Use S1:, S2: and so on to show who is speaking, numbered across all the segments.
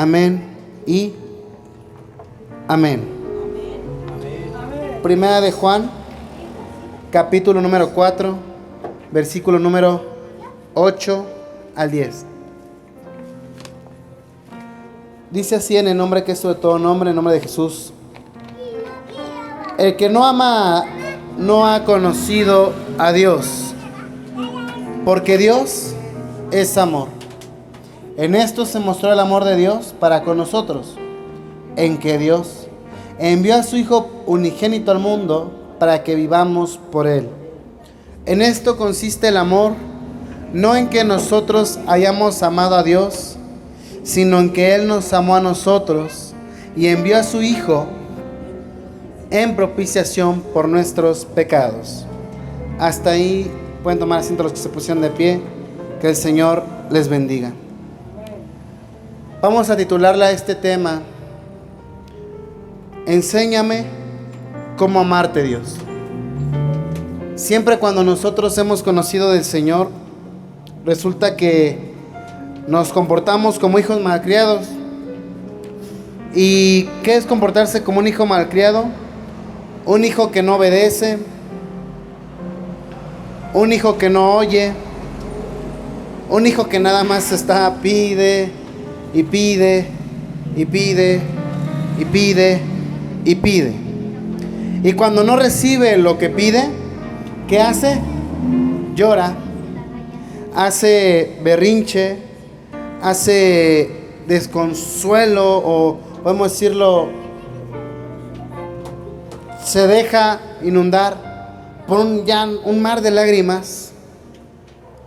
S1: Amén y amén. Primera de Juan, capítulo número 4, versículo número 8 al 10. Dice así en el nombre que es sobre todo nombre, en el nombre de Jesús. El que no ama no ha conocido a Dios, porque Dios es amor. En esto se mostró el amor de Dios para con nosotros, en que Dios envió a su Hijo unigénito al mundo para que vivamos por Él. En esto consiste el amor, no en que nosotros hayamos amado a Dios, sino en que Él nos amó a nosotros y envió a su Hijo en propiciación por nuestros pecados. Hasta ahí pueden tomar asiento los que se pusieron de pie. Que el Señor les bendiga. Vamos a titularle a este tema: Enséñame cómo amarte, Dios. Siempre cuando nosotros hemos conocido del Señor, resulta que nos comportamos como hijos malcriados. ¿Y qué es comportarse como un hijo malcriado? Un hijo que no obedece, un hijo que no oye, un hijo que nada más pide y pide y pide y pide y pide. Y cuando no recibe lo que pide, ¿qué hace? Llora, hace berrinche, hace desconsuelo, o podemos decirlo, se deja inundar por un mar de lágrimas.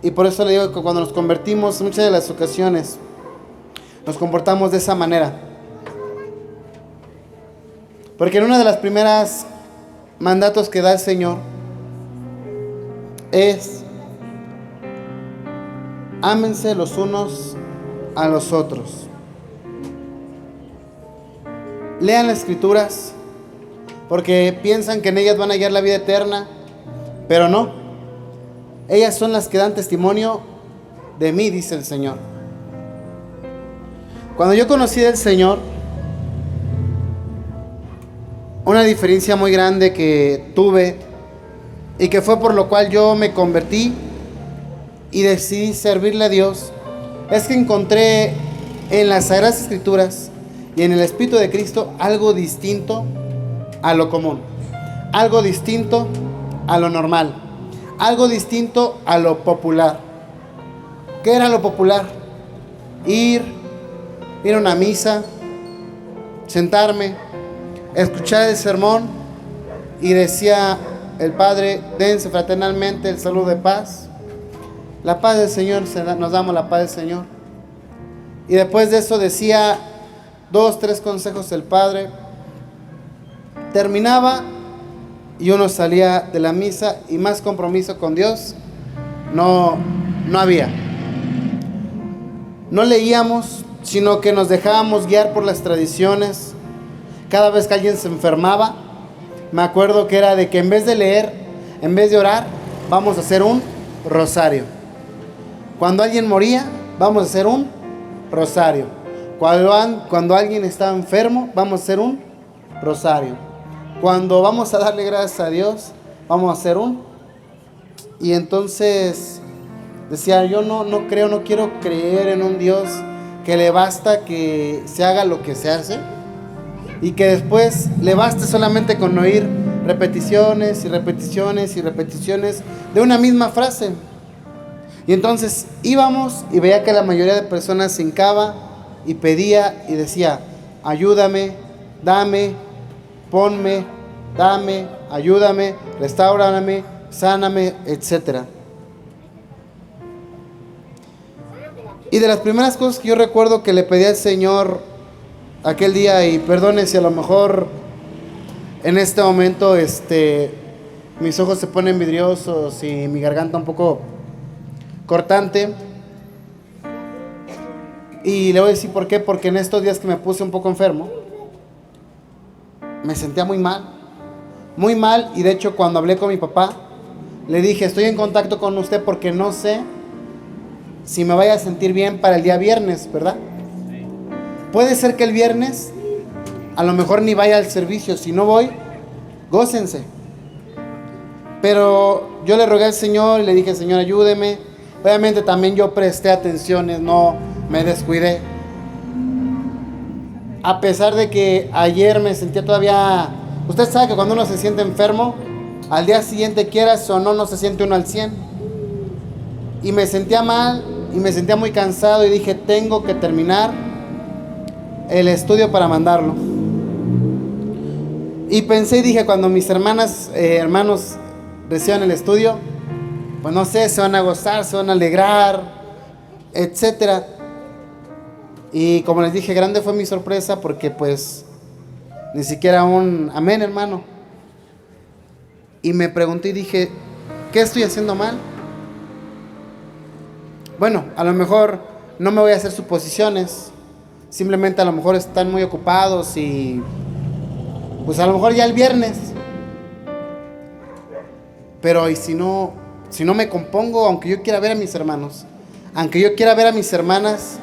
S1: Y por eso le digo que cuando nos convertimos, en muchas de las ocasiones nos comportamos de esa manera. Porque en una de las primeras mandatos que da el Señor es: ámense los unos a los otros. Lean las Escrituras, porque piensan que en ellas van a hallar la vida eterna, pero no. Ellas son las que dan testimonio de mí, dice el Señor. Cuando yo conocí al Señor, una diferencia muy grande que tuve, y que fue por lo cual yo me convertí y decidí servirle a Dios, es que encontré en las Sagradas Escrituras y en el Espíritu de Cristo algo distinto a lo común, algo distinto a lo normal, algo distinto a lo popular. ¿Qué era lo popular? Ir a una misa, sentarme, escuchar el sermón, y decía el Padre: dense fraternalmente el saludo de paz. La paz del Señor, nos damos la paz del Señor. Y después de eso decía 2, 3 consejos del Padre. Terminaba y uno salía de la misa, y más compromiso con Dios no había. No leíamos, sino que nos dejábamos guiar por las tradiciones. Cada vez que alguien se enfermaba, me acuerdo que era de que en vez de leer, en vez de orar, vamos a hacer un rosario. Cuando alguien moría, vamos a hacer un rosario. Cuando alguien estaba enfermo, vamos a hacer un rosario. Cuando vamos a darle gracias a Dios, vamos a hacer un. Y entonces decía: yo no quiero creer en un Dios que le basta que se haga lo que se hace, y que después le baste solamente con oír repeticiones y repeticiones y repeticiones de una misma frase. Y entonces íbamos y veía que la mayoría de personas se hincaba y pedía y decía: ayúdame, dame, ponme, dame, ayúdame, restáurame, sáname, etc. Y de las primeras cosas que yo recuerdo que le pedí al Señor aquel día, y perdone si a lo mejor en este momento mis ojos se ponen vidriosos y mi garganta un poco cortante, y le voy a decir por qué. Porque en estos días que me puse un poco enfermo, me sentía muy mal, y de hecho cuando hablé con mi papá, le dije: estoy en contacto con usted porque no sé si me vaya a sentir bien para el día viernes, ¿verdad? Puede ser que el viernes a lo mejor ni vaya al servicio. Si no voy, gócense. Pero yo le rogué al Señor y le dije: Señor, ayúdeme. Obviamente también yo presté atenciones, no me descuidé. A pesar de que ayer me sentía todavía... Usted sabe que cuando uno se siente enfermo, al día siguiente, quieras o no se siente uno al 100. Y me sentía mal y me sentía muy cansado y dije: tengo que terminar el estudio para mandarlo. Y pensé y dije: cuando mis hermanos reciban el estudio, pues no sé, se van a gozar, se van a alegrar, etcétera. Y como les dije, grande fue mi sorpresa, porque pues ni siquiera un amén, hermano. Y me pregunté y dije: ¿qué estoy haciendo mal? Bueno, a lo mejor no me voy a hacer suposiciones. Simplemente a lo mejor están muy ocupados y pues a lo mejor ya el viernes. Pero y si no me compongo, aunque yo quiera ver a mis hermanos, aunque yo quiera ver a mis hermanas,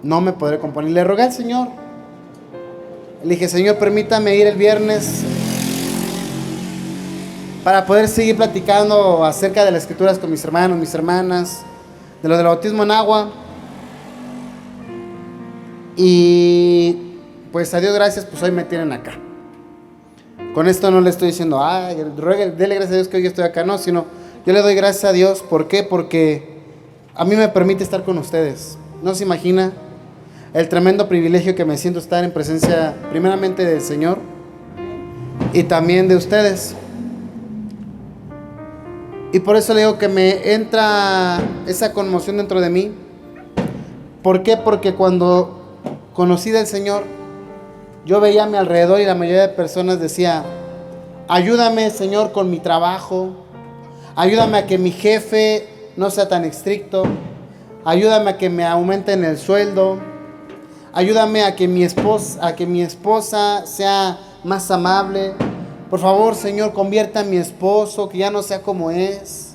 S1: no me podré componer. Le rogué al Señor. Le dije: Señor, permítame ir el viernes para poder seguir platicando acerca de las escrituras con mis hermanos, mis hermanas, de lo del bautismo en agua. Y pues a Dios gracias, pues hoy me tienen acá. Con esto no le estoy diciendo: dele gracias a Dios que hoy estoy acá, no, sino yo le doy gracias a Dios. ¿Por qué? Porque a mí me permite estar con ustedes. No se imagina el tremendo privilegio que me siento estar en presencia primeramente del Señor y también de ustedes. Y por eso le digo que me entra esa conmoción dentro de mí. ¿Por qué? Porque cuando conocí del Señor, yo veía a mi alrededor y la mayoría de personas decía: ayúdame, Señor, con mi trabajo, ayúdame a que mi jefe no sea tan estricto, ayúdame a que me aumenten el sueldo, ayúdame a que mi esposa sea más amable. Por favor, Señor, convierta a mi esposo, que ya no sea como es.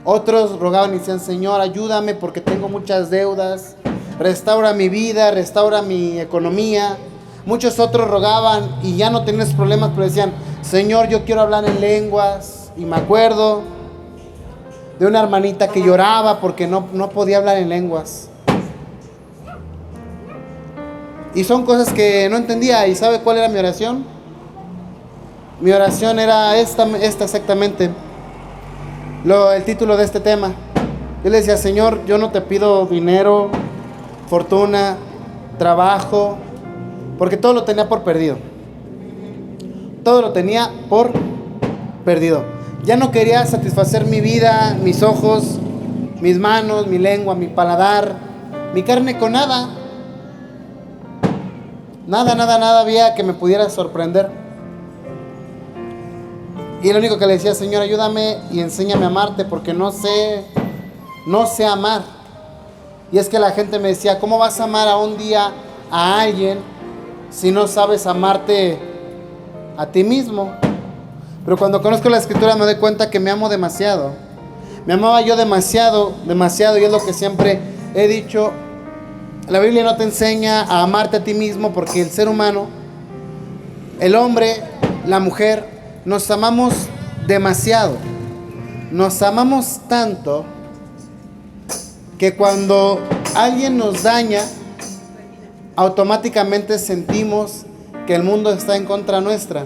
S1: Otros rogaban y decían: Señor, ayúdame porque tengo muchas deudas, restaura mi vida, restaura mi economía. Muchos otros rogaban y ya no tenían esos problemas, pero decían: Señor, yo quiero hablar en lenguas. Y me acuerdo de una hermanita que lloraba porque no podía hablar en lenguas. Y son cosas que no entendía. ¿Y sabe cuál era mi oración? Mi oración era esta exactamente. El título de este tema. Yo le decía: Señor, yo no te pido dinero, fortuna, trabajo, porque todo lo tenía por perdido. Todo lo tenía por perdido. Ya no quería satisfacer mi vida, mis ojos, mis manos, mi lengua, mi paladar, mi carne con nada. Nada había que me pudiera sorprender. Y lo único que le decía: Señor, ayúdame y enséñame a amarte, porque no sé amar. Y es que la gente me decía: ¿cómo vas a amar a un día a alguien si no sabes amarte a ti mismo? Pero cuando conozco la escritura me doy cuenta que me amo demasiado. Me amaba yo demasiado, y es lo que siempre he dicho. La Biblia no te enseña a amarte a ti mismo, porque el ser humano, el hombre, la mujer, nos amamos demasiado. Nos amamos tanto que cuando alguien nos daña, automáticamente sentimos que el mundo está en contra nuestra.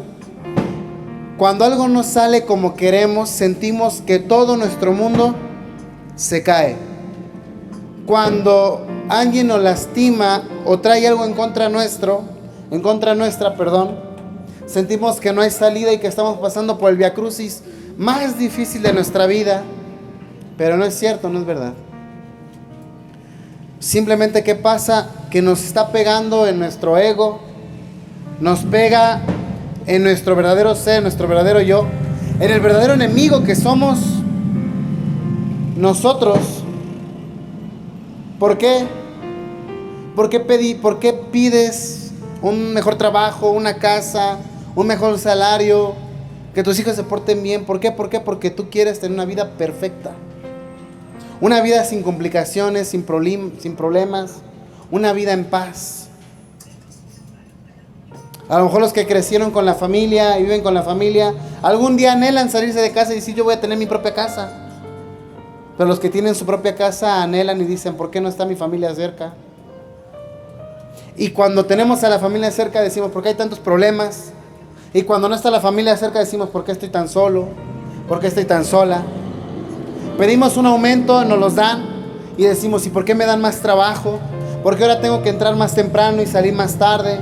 S1: Cuando algo no sale como queremos, sentimos que todo nuestro mundo se cae. Cuando alguien nos lastima o trae algo en contra nuestra, sentimos que no hay salida y que estamos pasando por el viacrucis más difícil de nuestra vida. Pero no es cierto, no es verdad. Simplemente, ¿qué pasa? Que nos está pegando en nuestro ego, nos pega en nuestro verdadero ser, en nuestro verdadero yo, en el verdadero enemigo que somos nosotros. ¿Por qué? ¿Por qué pides un mejor trabajo, una casa, un mejor salario, que tus hijos se porten bien? ¿Por qué? Porque tú quieres tener una vida perfecta. Una vida sin complicaciones, sin problemas, una vida en paz. A lo mejor los que crecieron con la familia y viven con la familia, algún día anhelan salirse de casa y decir, yo voy a tener mi propia casa. Pero los que tienen su propia casa anhelan y dicen, ¿por qué no está mi familia cerca? Y cuando tenemos a la familia cerca decimos, ¿por qué hay tantos problemas? Y cuando no está la familia cerca decimos, ¿por qué estoy tan solo? ¿Por qué estoy tan sola? Pedimos un aumento, nos los dan y decimos, ¿y por qué me dan más trabajo? ¿Por qué ahora tengo que entrar más temprano y salir más tarde?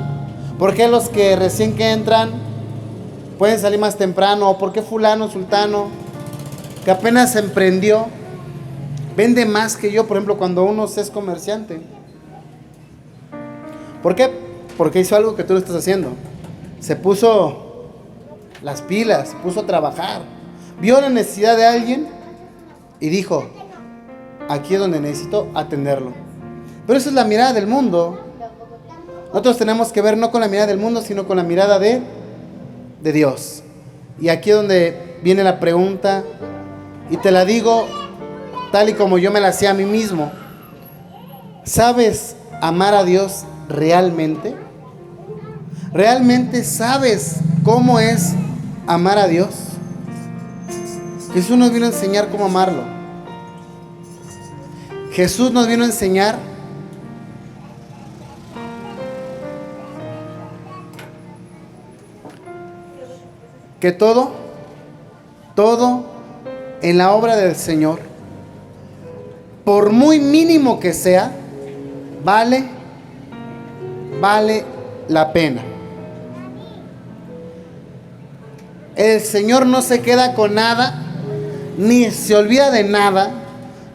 S1: ¿Por qué los que recién que entran pueden salir más temprano? ¿O por qué fulano, sultano, que apenas se emprendió, vende más que yo? Por ejemplo, cuando uno es comerciante. ¿Por qué? Porque hizo algo que tú no estás haciendo. Se puso las pilas, se puso a trabajar. Vio la necesidad de alguien y dijo, aquí es donde necesito atenderlo. Pero esa es la mirada del mundo. Nosotros tenemos que ver no con la mirada del mundo, sino con la mirada de Dios. Y aquí es donde viene la pregunta, y te la digo tal y como yo me la hacía a mí mismo. ¿Sabes amar a Dios realmente? ¿Realmente sabes cómo es amar a Dios? Jesús nos vino a enseñar cómo amarlo. Jesús nos vino a enseñar que todo en la obra del Señor, por muy mínimo que sea, vale la pena. El Señor no se queda con nada, ni se olvida de nada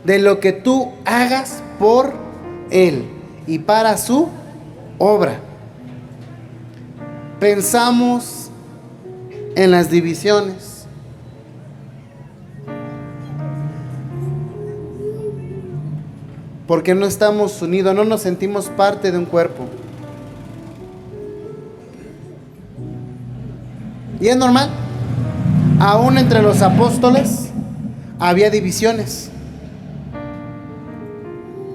S1: de lo que tú hagas por Él y para su obra. Pensamos en las divisiones. Porque no estamos unidos, no nos sentimos parte de un cuerpo. Y es normal. Aún entre los apóstoles había divisiones.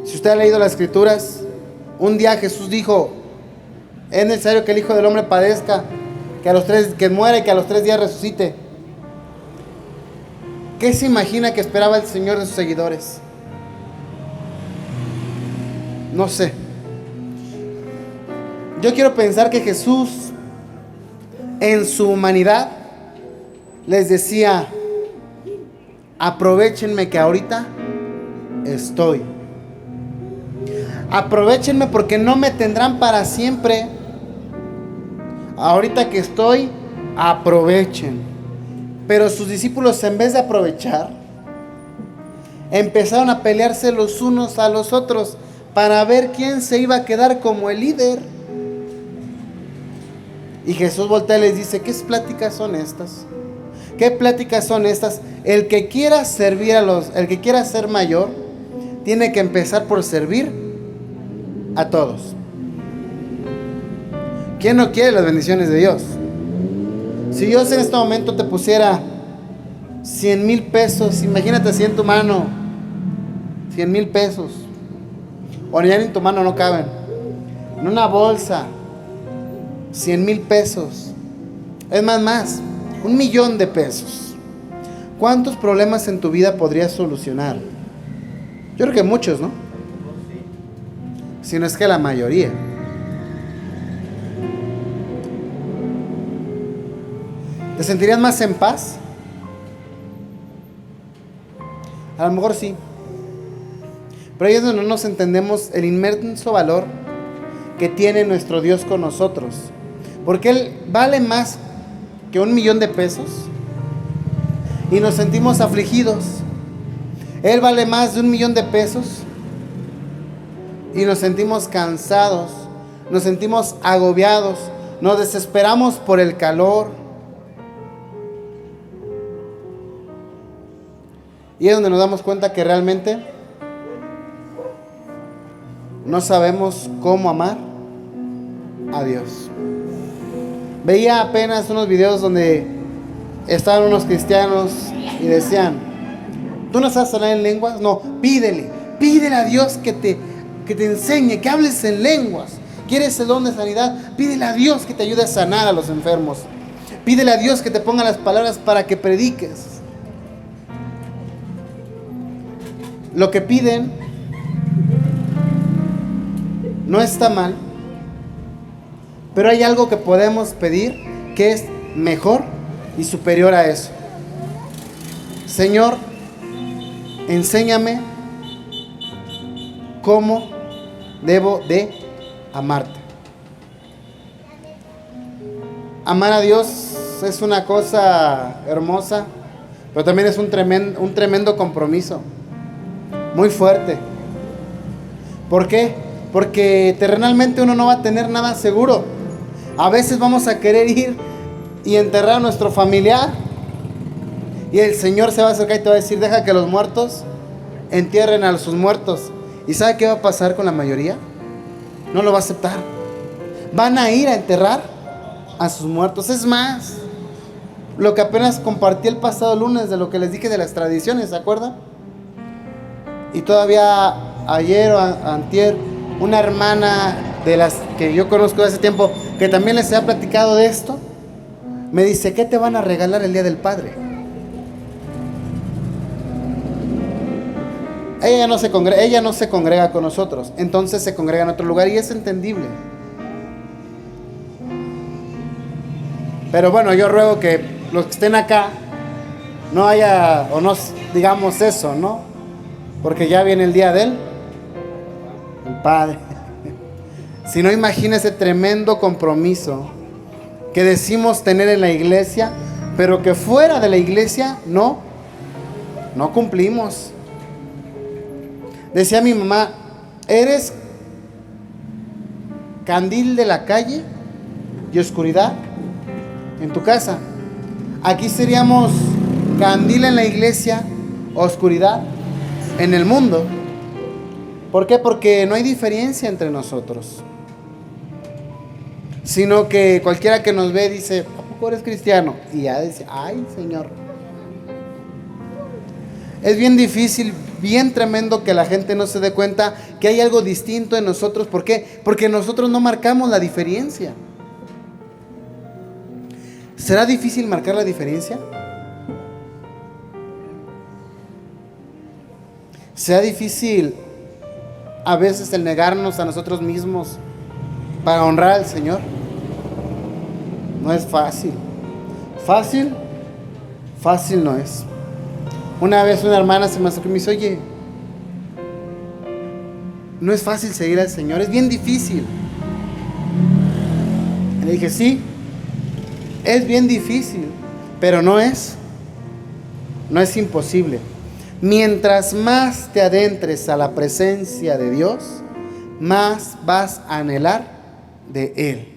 S1: Si usted ha leído las Escrituras, un día Jesús dijo, es necesario que el Hijo del Hombre padezca, que muera y que a los 3 días resucite. ¿Qué se imagina que esperaba el Señor de sus seguidores? No sé. Yo quiero pensar que Jesús, en su humanidad, les decía, aprovechenme que ahorita estoy. Aprovechenme porque no me tendrán para siempre. Ahorita que estoy, aprovechen. Pero sus discípulos, en vez de aprovechar, empezaron a pelearse los unos a los otros para ver quién se iba a quedar como el líder. Y Jesús voltea y les dice, ¿qué pláticas son estas? ¿Qué pláticas son estas? El que quiera servir el que quiera ser mayor, tiene que empezar por servir a todos. ¿Quién no quiere las bendiciones de Dios? Si Dios en este momento te pusiera 100,000 pesos, imagínate así en tu mano, 100,000 pesos, o ya en tu mano no caben, en una bolsa, 100,000 pesos, es más, 1,000,000 de pesos. ¿Cuántos problemas en tu vida podrías solucionar? Yo creo que muchos, ¿no? Si no es que la mayoría. ¿Te sentirías más en paz? A lo mejor sí. Pero ahí es donde no nos entendemos el inmenso valor que tiene nuestro Dios con nosotros. Porque Él vale más que 1,000,000 de pesos y nos sentimos afligidos. Él vale más de 1,000,000 de pesos y nos sentimos cansados, nos sentimos agobiados, nos desesperamos por el calor. Y es donde nos damos cuenta que realmente no sabemos cómo amar a Dios. Veía apenas unos videos donde estaban unos cristianos y decían, ¿tú no sabes hablar en lenguas? No, Pídele a Dios que te enseñe, que hables en lenguas. ¿Quieres el don de sanidad? Pídele a Dios que te ayude a sanar a los enfermos. Pídele a Dios que te ponga las palabras para que prediques. Lo que piden no está mal, pero hay algo que podemos pedir que es mejor y superior a eso. Señor, enséñame cómo debo de amarte. Amar a Dios es una cosa hermosa, pero también es un tremendo compromiso, muy fuerte. ¿Por qué? Porque terrenalmente uno no va a tener nada seguro. A veces vamos a querer ir y enterrar a nuestro familiar, y el Señor se va a acercar y te va a decir: deja que los muertos entierren a sus muertos. ¿Y sabe qué va a pasar con la mayoría? No lo va a aceptar. Van a ir a enterrar a sus muertos. Es más, lo que apenas compartí el pasado lunes de lo que les dije de las tradiciones, ¿se acuerdan? Y todavía ayer o antier, una hermana de las que yo conozco de hace tiempo, que también les he platicado de esto, me dice: ¿qué te van a regalar el Día del Padre? Ella no se congrega con nosotros, entonces se congrega en otro lugar, y es entendible. Pero bueno, yo ruego que los que estén acá no haya, o no digamos eso, ¿no? Porque ya viene el día del Padre. Si no, imagina ese tremendo compromiso que decimos tener en la iglesia, pero que fuera de la iglesia no cumplimos. Decía mi mamá: eres candil de la calle y oscuridad en tu casa. Aquí seríamos candil en la iglesia, oscuridad en el mundo. ¿Por qué? Porque no hay diferencia entre nosotros, sino que cualquiera que nos ve dice: ¿a poco eres cristiano? Y ya dice: ay, Señor. Es bien difícil, bien tremendo que la gente no se dé cuenta que hay algo distinto en nosotros. ¿Por qué? Porque nosotros no marcamos la diferencia. ¿Será difícil marcar la diferencia? ¿Será difícil a veces el negarnos a nosotros mismos para honrar al Señor? No es fácil. Fácil no es. Una vez una hermana se me acercó y me dice: oye, no es fácil seguir al Señor, es bien difícil. Le dije: sí, es bien difícil, pero no es imposible. Mientras más te adentres a la presencia de Dios, más vas a anhelar de Él.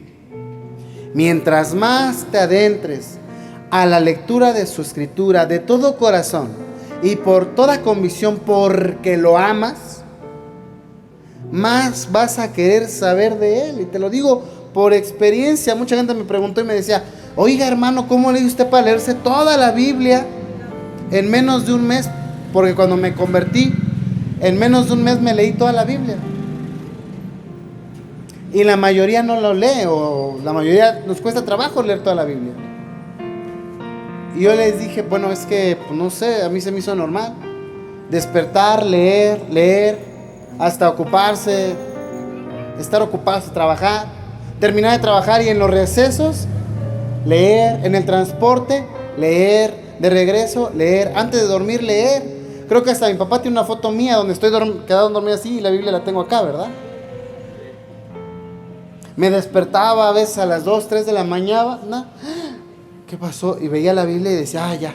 S1: Mientras más te adentres a la lectura de su escritura de todo corazón y por toda convicción, porque lo amas, más vas a querer saber de Él. Y te lo digo por experiencia. Mucha gente me preguntó y me decía: oiga, hermano, ¿cómo le dio usted para leerse toda la Biblia en menos de un mes? Porque cuando me convertí, en menos de un mes me leí toda la Biblia. Y la mayoría no lo lee, o la mayoría nos cuesta trabajo leer toda la Biblia. Y yo les dije: bueno, es que, pues, no sé, a mí se me hizo normal despertar, leer, hasta ocuparse, estar ocupados, trabajar, terminar de trabajar y en los recesos leer, en el transporte leer, de regreso leer, antes de dormir leer. Creo que hasta mi papá tiene una foto mía donde estoy quedado dormido así, y la Biblia la tengo acá, ¿verdad? Me despertaba a veces a las 2, 3 de la mañana, ¿no? ¿Qué pasó? Y veía la Biblia y decía: ya.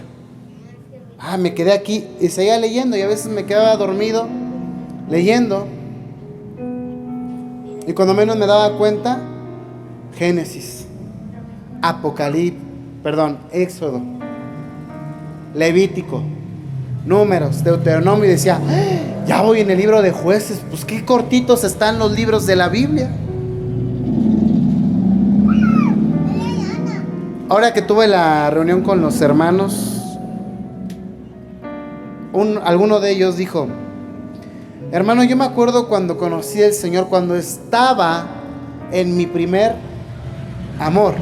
S1: Me quedé aquí, y seguía leyendo, y a veces me quedaba dormido leyendo. Y cuando menos me daba cuenta, Génesis, Éxodo, Levítico, Números, Deuteronomio, y decía: ya voy en el libro de Jueces. Pues qué cortitos están los libros de la Biblia. Ahora que tuve la reunión con los hermanos, alguno de ellos dijo: Hermano, yo me acuerdo cuando conocí al Señor, cuando estaba en mi primer amor.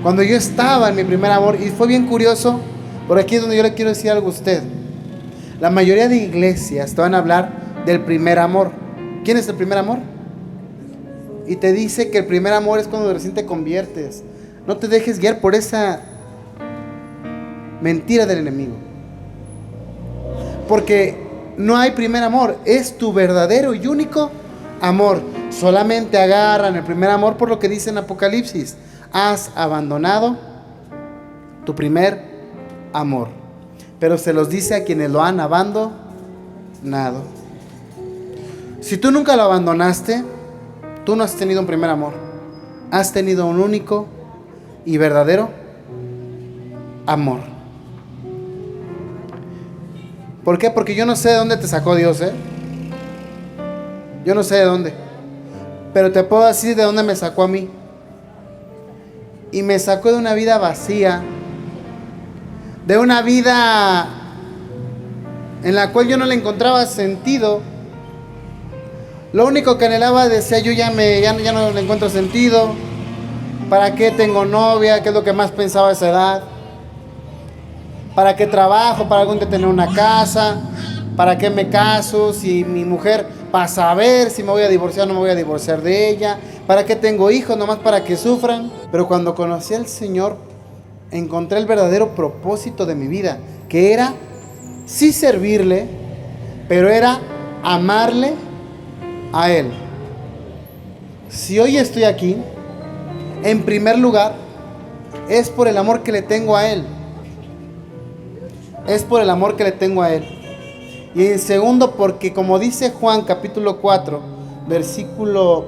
S1: Cuando yo estaba en mi primer amor, y fue bien curioso, por aquí es donde yo le quiero decir algo a usted. La mayoría de iglesias te van a hablar del primer amor. ¿Quién es el primer amor? Y te dice que el primer amor es cuando recién te conviertes. No te dejes guiar por esa mentira del enemigo. Porque no hay primer amor, es tu verdadero y único amor. Solamente agarran el primer amor por lo que dice en Apocalipsis. Has abandonado tu primer amor. Pero se los dice a quienes lo han abandonado. Si tú nunca lo abandonaste, tú no has tenido un primer amor. Has tenido un único y verdadero amor. ¿Por qué? Porque yo no sé de dónde te sacó Dios, Yo no sé de dónde. Pero te puedo decir de dónde me sacó a mí. Y me sacó de una vida vacía. De una vida en la cual yo no le encontraba sentido. Lo único que anhelaba, decía yo, ya no le encuentro sentido. ¿Para qué tengo novia? ¿Qué es lo que más pensaba a esa edad? ¿Para qué trabajo? ¿Para algún día tener una casa? ¿Para qué me caso? Si mi mujer, para saber si me voy a divorciar o no me voy a divorciar de ella. ¿Para qué tengo hijos? Nomás para que sufran. Pero cuando conocí al Señor, encontré el verdadero propósito de mi vida, que era sí servirle, pero era amarle a Él. Si hoy estoy aquí, en primer lugar, es por el amor que le tengo a Él. Es por el amor que le tengo a Él. Y en segundo, porque como dice Juan capítulo 4,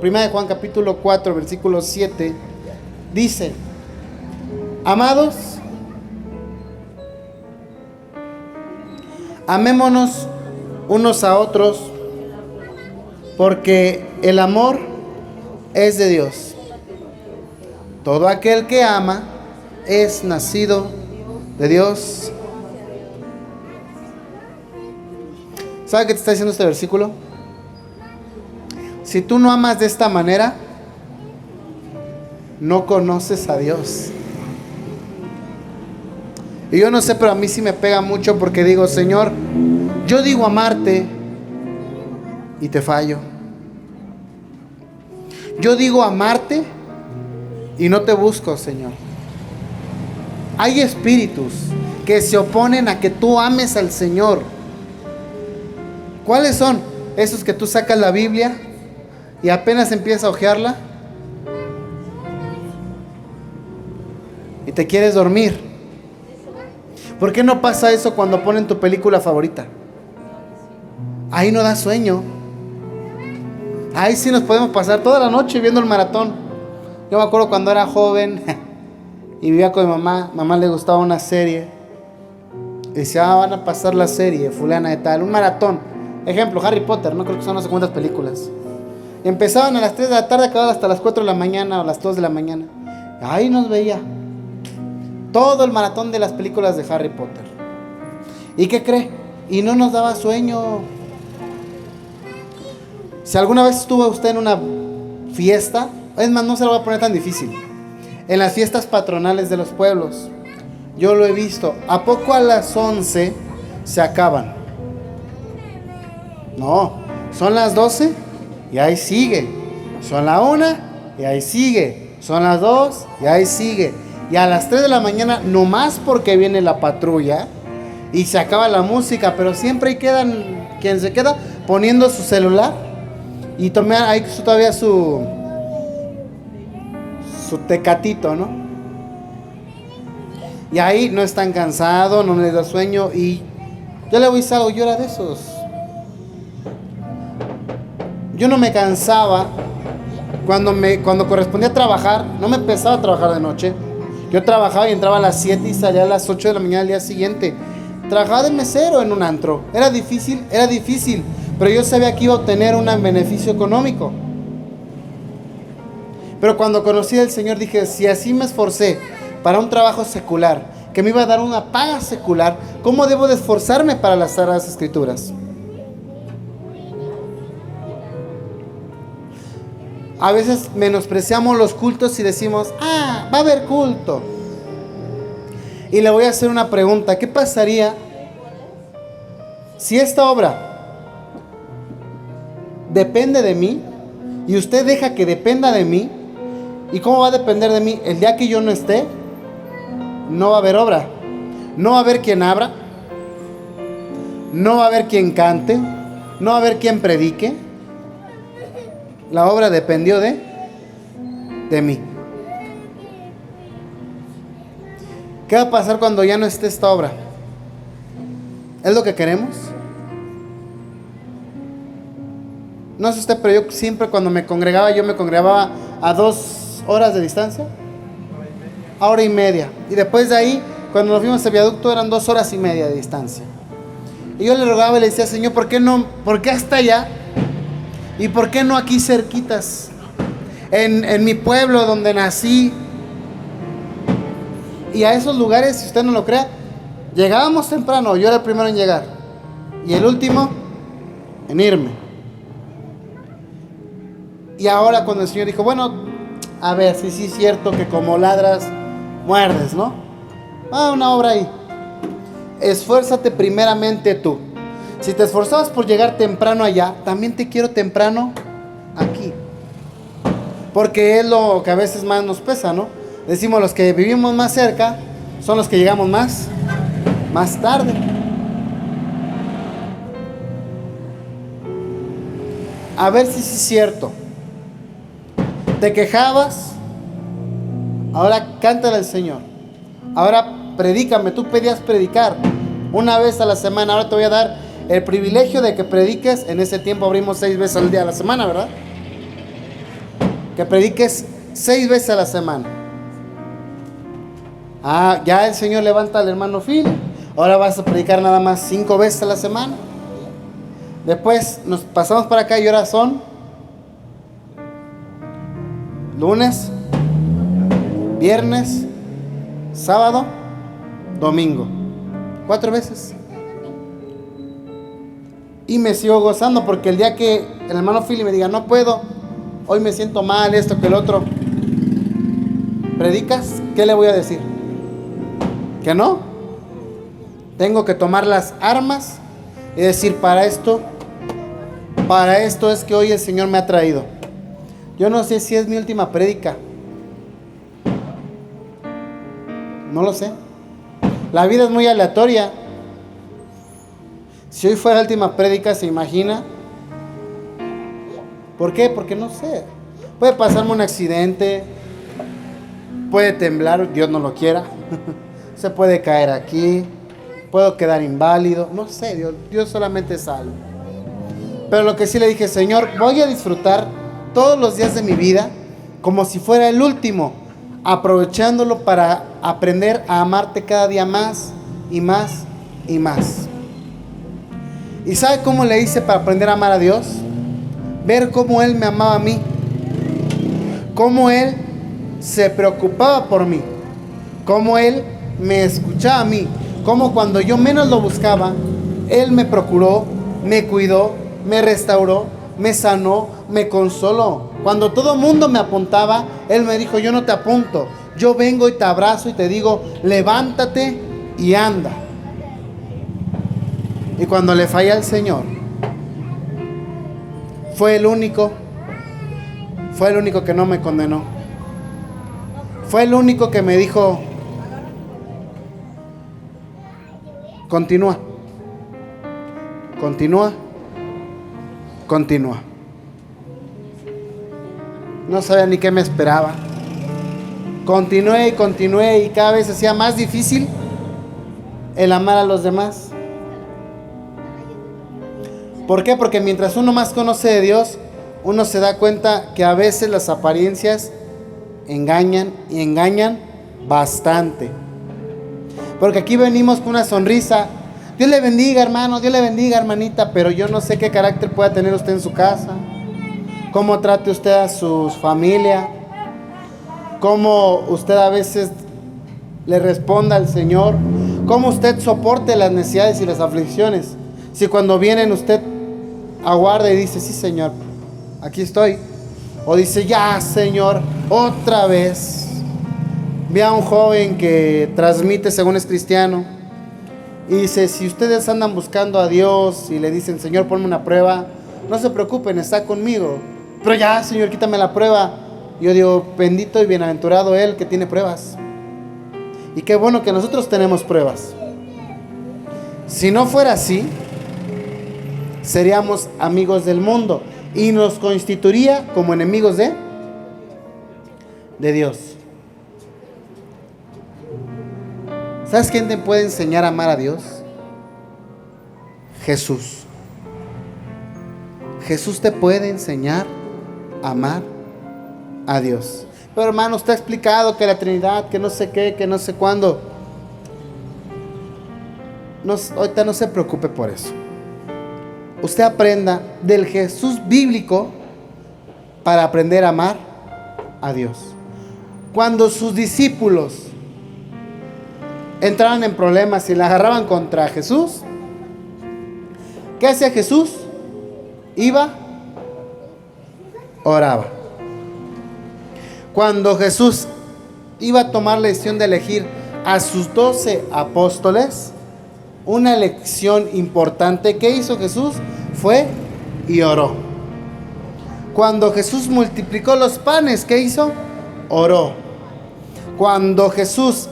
S1: primera de Juan capítulo 4, versículo 7, dice: amados, amémonos unos a otros, porque el amor es de Dios. Todo aquel que ama es nacido de Dios. ¿Sabe qué te está diciendo este versículo? Si tú no amas de esta manera, no conoces a Dios. Y yo no sé, pero a mí sí me pega mucho porque digo: Señor, yo digo amarte y te fallo. Yo digo amarte y no te busco, Señor. Hay espíritus que se oponen a que tú ames al Señor. ¿Cuáles son? Esos que tú sacas la Biblia y apenas empiezas a hojearla y te quieres dormir. ¿Por qué no pasa eso cuando ponen tu película favorita? Ahí no da sueño. Ahí sí nos podemos pasar toda la noche viendo el maratón. Yo me acuerdo cuando era joven y vivía con mi mamá. Mamá le gustaba una serie. Y decía: van a pasar la serie fulana de tal, un maratón. Ejemplo, Harry Potter, no creo que son no sé cuántas películas. Y empezaban a las 3 de la tarde, acababan hasta las 4 de la mañana o las 2 de la mañana. Ahí nos veía todo el maratón de las películas de Harry Potter. ¿Y qué cree? Y no nos daba sueño. Si alguna vez estuvo usted en una fiesta, es más, no se lo voy a poner tan difícil. En las fiestas patronales de los pueblos, yo lo he visto. ¿A poco a las 11 se acaban? No, son las 12 y ahí sigue. Son la 1 y ahí sigue. Son las 2 y ahí sigue. Y a las 3 de la mañana, nomás porque viene la patrulla y se acaba la música, pero siempre ahí quedan, quien se queda poniendo su celular y tomar ahí todavía su tecatito, ¿no? Y ahí no están cansados, no les da sueño. Y yo le voy a decir algo, yo era de esos. Yo no me cansaba cuando correspondía trabajar. No me empezaba a trabajar de noche. Yo trabajaba y entraba a las 7 y salía a las 8 de la mañana al día siguiente. Trabajaba de mesero en un antro. Era difícil, pero yo sabía que iba a obtener un beneficio económico. Pero cuando conocí al Señor dije: si así me esforcé para un trabajo secular, que me iba a dar una paga secular, ¿Cómo debo de esforzarme para las Sagradas Escrituras? A veces menospreciamos los cultos y decimos, va a haber culto. Y le voy a hacer una pregunta. ¿Qué pasaría si esta obra depende de mí y usted deja que dependa de mí? ¿Y cómo va a depender de mí? El día que yo no esté, no va a haber obra. No va a haber quien abra, no va a haber quien cante, no va a haber quien predique. La obra dependió de mí. ¿Qué va a pasar cuando ya no esté esta obra? ¿Es lo que queremos? No sé usted, pero yo siempre cuando me congregaba a 2 horas de distancia, a 1:30. Y después de ahí, cuando nos fuimos al viaducto, eran 2 horas y media de distancia. Y yo le rogaba y le decía, Señor, ¿por qué no? ¿Por qué hasta allá? ¿Y por qué no aquí cerquitas? En mi pueblo donde nací. Y a esos lugares, si usted no lo crea, llegábamos temprano. Yo era el primero en llegar y el último en irme. Y ahora cuando el Señor dijo, bueno, a ver, sí es cierto que como ladras, muerdes, ¿no? Una obra ahí. Esfuérzate primeramente tú. Si te esforzabas por llegar temprano allá, también te quiero temprano aquí. Porque es lo que a veces más nos pesa, ¿no? Decimos, los que vivimos más cerca son los que llegamos más tarde. A ver si sí es cierto. Te quejabas, ahora cántale al Señor. Ahora predícame, tú pedías predicar una vez a la semana, ahora te voy a dar el privilegio de que prediques. En ese tiempo abrimos 6 veces al día a la semana, ¿verdad? Que prediques 6 veces a la semana. Ya el Señor levanta al hermano Phil. Ahora vas a predicar nada más 5 veces a la semana. Después nos pasamos para acá y ahora son lunes, viernes, sábado, domingo. 4 veces. Y me sigo gozando porque el día que el hermano Philly me diga, no puedo, hoy me siento mal, esto que el otro, ¿predicas? ¿Qué le voy a decir? ¿Que no? Tengo que tomar las armas y decir, para esto es que hoy el Señor me ha traído. Yo no sé si es mi última prédica. No lo sé. La vida es muy aleatoria. Si hoy fuera la última prédica, ¿se imagina? ¿Por qué? Porque no sé. Puede pasarme un accidente, puede temblar, Dios no lo quiera. Se puede caer aquí, puedo quedar inválido, no sé, Dios solamente sabe. Pero lo que sí le dije, Señor, voy a disfrutar todos los días de mi vida como si fuera el último, aprovechándolo para aprender a amarte cada día más y más y más. ¿Y sabe cómo le hice para aprender a amar a Dios? Ver cómo Él me amaba a mí, cómo Él se preocupaba por mí, cómo Él me escuchaba a mí, cómo cuando yo menos lo buscaba, Él me procuró, me cuidó, me restauró, me sanó, me consoló. Cuando todo el mundo me apuntaba, Él me dijo, yo no te apunto, yo vengo y te abrazo y te digo, levántate y anda. Y cuando le fallé al Señor, fue el único que no me condenó. Fue el único que me dijo, continúa, continúa, continúa. No sabía ni qué me esperaba. Continué y continué y cada vez hacía más difícil el amar a los demás. ¿Por qué? Porque mientras uno más conoce de Dios, uno se da cuenta que a veces las apariencias engañan y engañan bastante. Porque aquí venimos con una sonrisa. Dios le bendiga, hermano, Dios le bendiga, hermanita, pero yo no sé qué carácter pueda tener usted en su casa, cómo trate usted a su familia, cómo usted a veces le responda al Señor, cómo usted soporte las necesidades y las aflicciones. Si cuando vienen usted aguarda y dice, sí Señor, aquí estoy. O dice, ya Señor, otra vez. Vi a un joven que transmite según es cristiano. Y dice, si ustedes andan buscando a Dios y le dicen, Señor, ponme una prueba, no se preocupen, está conmigo. Pero ya, Señor, quítame la prueba. Yo digo, bendito y bienaventurado Él que tiene pruebas. Y qué bueno que nosotros tenemos pruebas. Si no fuera así, seríamos amigos del mundo y nos constituiría como enemigos de Dios. ¿Sabes quién te puede enseñar a amar a Dios? Jesús. Jesús te puede enseñar a amar a Dios. Pero hermano, usted ha explicado que la Trinidad, que no sé qué, que no sé cuándo. Ahorita no se preocupe por eso. Usted aprenda del Jesús bíblico para aprender a amar a Dios. Cuando sus discípulos entraban en problemas y la agarraban contra Jesús, ¿qué hacía Jesús? Iba, oraba. Cuando Jesús iba a tomar la decisión de elegir a sus 12 apóstoles, una elección importante que hizo Jesús fue y oró. Cuando Jesús multiplicó los panes, ¿qué hizo? Oró. Cuando Jesús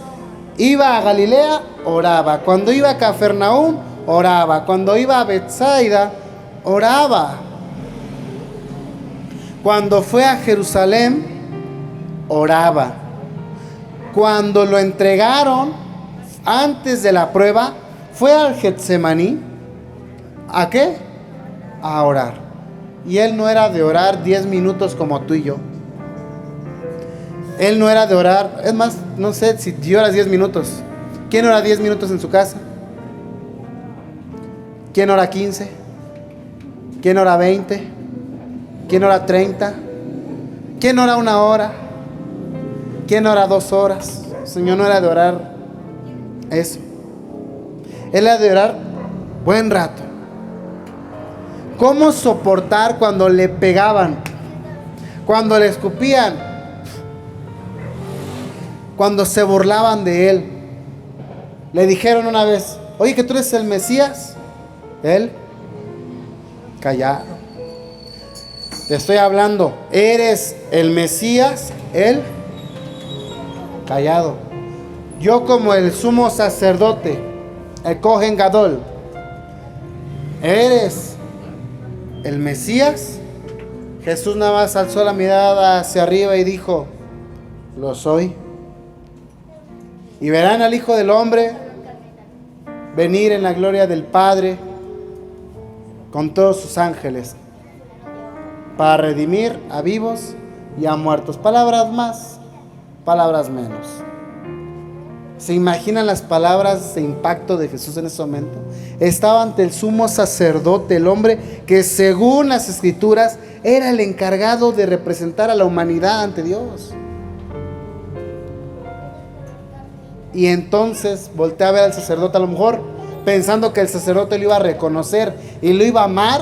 S1: iba a Galilea, oraba. Cuando iba a Cafarnaúm, oraba. Cuando iba a Betsaida, oraba. Cuando fue a Jerusalén, oraba. Cuando lo entregaron antes de la prueba, fue al Getsemaní. ¿A qué? A orar. Y él no era de orar 10 minutos como tú y yo. Él no era de orar, es más, no sé si oras 10 minutos. ¿Quién ora 10 minutos en su casa? ¿Quién ora 15? ¿Quién ora 20? ¿Quién ora 30? ¿Quién ora 1 hora? ¿Quién ora 2 horas? El Señor no era de orar eso. Él era de orar buen rato. ¿Cómo soportar cuando le pegaban? Cuando le escupían, cuando se burlaban de él. Le dijeron una vez, oye, que tú eres el Mesías. Él, callado. Te estoy hablando, ¿eres el Mesías? Él, callado. Yo como el sumo sacerdote, el Cohen Gadol, ¿eres el Mesías? Jesús nada más alzó la mirada hacia arriba y dijo, lo soy. Y verán al Hijo del Hombre venir en la gloria del Padre con todos sus ángeles para redimir a vivos y a muertos. Palabras más, palabras menos. ¿Se imaginan las palabras de impacto de Jesús en ese momento? Estaba ante el sumo sacerdote, el hombre que según las escrituras era el encargado de representar a la humanidad ante Dios. Y entonces voltea a ver al sacerdote, a lo mejor pensando que el sacerdote lo iba a reconocer y lo iba a amar.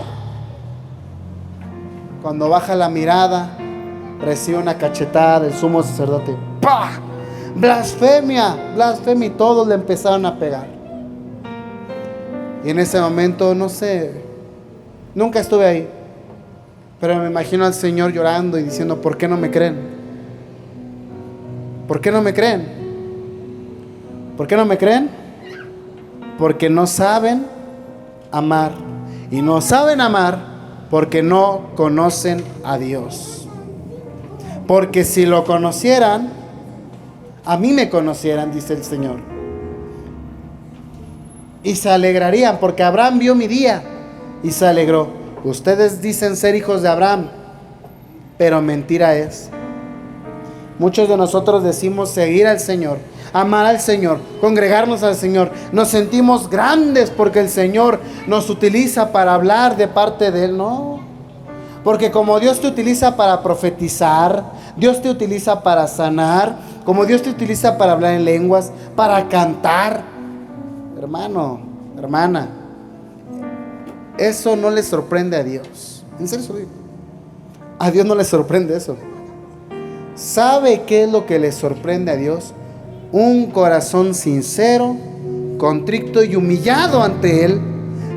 S1: Cuando baja la mirada, recibe una cachetada del sumo sacerdote. ¡Pah! Blasfemia, blasfemia, y todos le empezaron a pegar. Y en ese momento, no sé, nunca estuve ahí, pero me imagino al Señor llorando y diciendo, ¿por qué no me creen? ¿Por qué no me creen? ¿Por qué no me creen? Porque no saben amar. Y no saben amar porque no conocen a Dios. Porque si lo conocieran, a mí me conocieran, dice el Señor. Y se alegrarían, porque Abraham vio mi día y se alegró. Ustedes dicen ser hijos de Abraham, pero mentira es. Muchos de nosotros decimos seguir al Señor, amar al Señor, congregarnos al Señor. Nos sentimos grandes porque el Señor nos utiliza para hablar de parte de Él. No, porque como Dios te utiliza para profetizar, Dios te utiliza para sanar, como Dios te utiliza para hablar en lenguas, para cantar, hermano, hermana, eso no le sorprende a Dios. En serio, a Dios no le sorprende eso. ¿Sabe qué es lo que le sorprende a Dios? Un corazón sincero, contrito y humillado ante Él,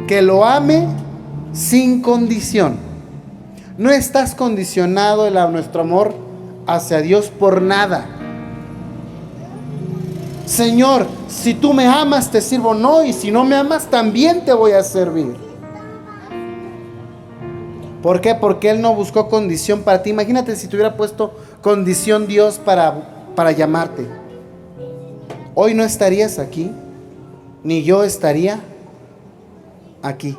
S1: que lo ame sin condición. No estás condicionado en nuestro amor hacia Dios por nada. Señor, si tú me amas, te sirvo. No, y si no me amas, también te voy a servir. ¿Por qué? Porque Él no buscó condición para ti. Imagínate si te hubiera puesto condición Dios para llamarte. Hoy no estarías aquí, ni yo estaría aquí.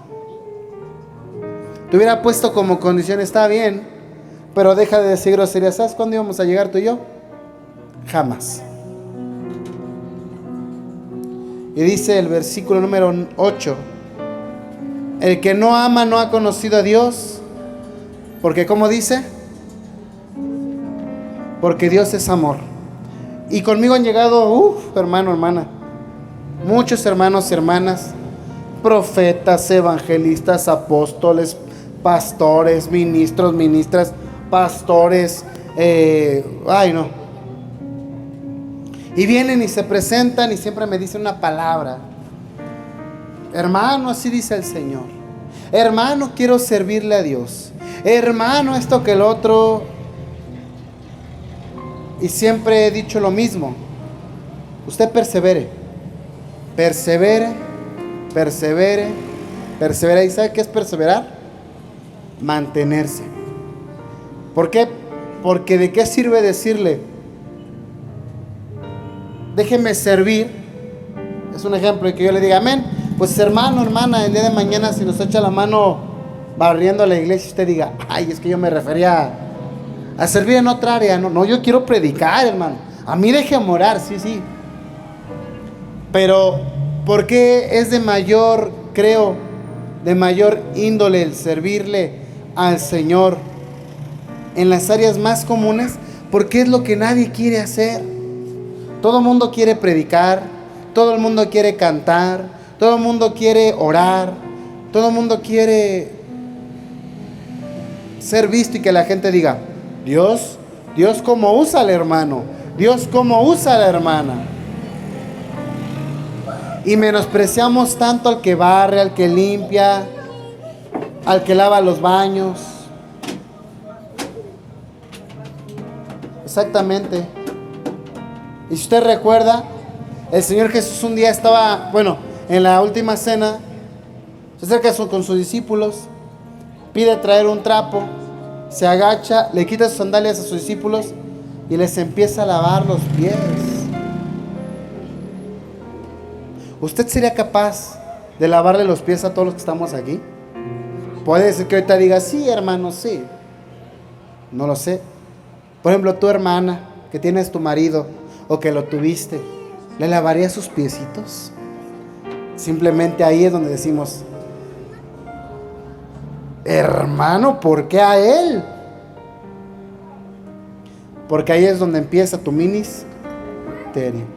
S1: Te hubiera puesto como condición, está bien, pero deja de decir groserías. ¿Sabes cuándo íbamos a llegar tú y yo? Jamás. Y dice el versículo número 8: el que no ama no ha conocido a Dios, porque ¿cómo dice? Porque Dios es amor. Y conmigo han llegado, hermano, hermana, muchos hermanos y hermanas, profetas, evangelistas, apóstoles, pastores, ministros, ministras, pastores, no. Y vienen y se presentan y siempre me dicen una palabra: hermano, así dice el Señor. Hermano, quiero servirle a Dios. Hermano, esto que el otro. Y siempre he dicho lo mismo: usted persevere, persevere, persevere, persevera. ¿Y sabe qué es perseverar? Mantenerse. ¿Por qué? Porque ¿de qué sirve decirle déjeme servir? Es un ejemplo de que yo le diga amén. Pues hermano, hermana, el día de mañana si nos echa la mano barriendo a la iglesia, usted diga, ay, es que yo me refería a servir en otra área. No, yo quiero predicar, hermano. A mí déjeme orar, sí. Pero ¿por qué es de mayor, creo, de mayor índole el servirle al Señor en las áreas más comunes? Porque es lo que nadie quiere hacer. Todo el mundo quiere predicar, todo el mundo quiere cantar, todo el mundo quiere orar, todo el mundo quiere ser visto y que la gente diga, Dios cómo usa al hermano, Dios cómo usa a la hermana. Y menospreciamos tanto al que barre, al que limpia, al que lava los baños. Exactamente. Y si usted recuerda, el Señor Jesús un día estaba, en la última cena, se acerca con sus discípulos, pide traer un trapo, se agacha, le quita sus sandalias a sus discípulos y les empieza a lavar los pies. ¿Usted sería capaz de lavarle los pies a todos los que estamos aquí? Puede ser que ahorita diga, sí, hermano, sí. No lo sé. Por ejemplo, tu hermana, que tienes tu marido o que lo tuviste, ¿le lavaría sus piecitos? Simplemente ahí es donde decimos, hermano, ¿por qué a él? Porque ahí es donde empieza tu ministerio.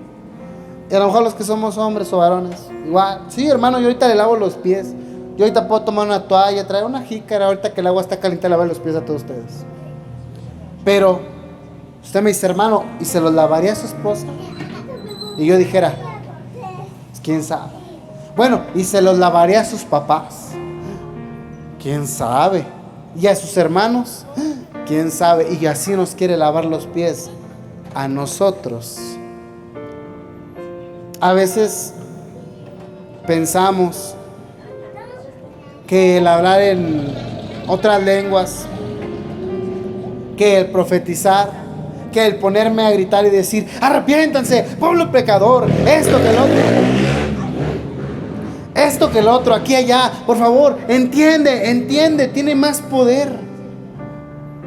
S1: Y a lo mejor los que somos hombres o varones, igual, sí, hermano, yo ahorita le lavo los pies. Yo ahorita puedo tomar una toalla, traer una jícara, ahorita que el agua está caliente, lavar los pies a todos ustedes. Pero usted me dice, hermano, ¿y se los lavaría a su esposa? Y yo dijera, ¿quién sabe? Bueno, ¿y se los lavaría a sus papás? ¿Quién sabe? ¿Y a sus hermanos? ¿Quién sabe? Y así nos quiere lavar los pies a nosotros. A veces pensamos que el hablar en otras lenguas, que el profetizar, que el ponerme a gritar y decir, arrepiéntanse, pueblo pecador, esto que el otro, aquí, allá, por favor, entiende, tiene más poder.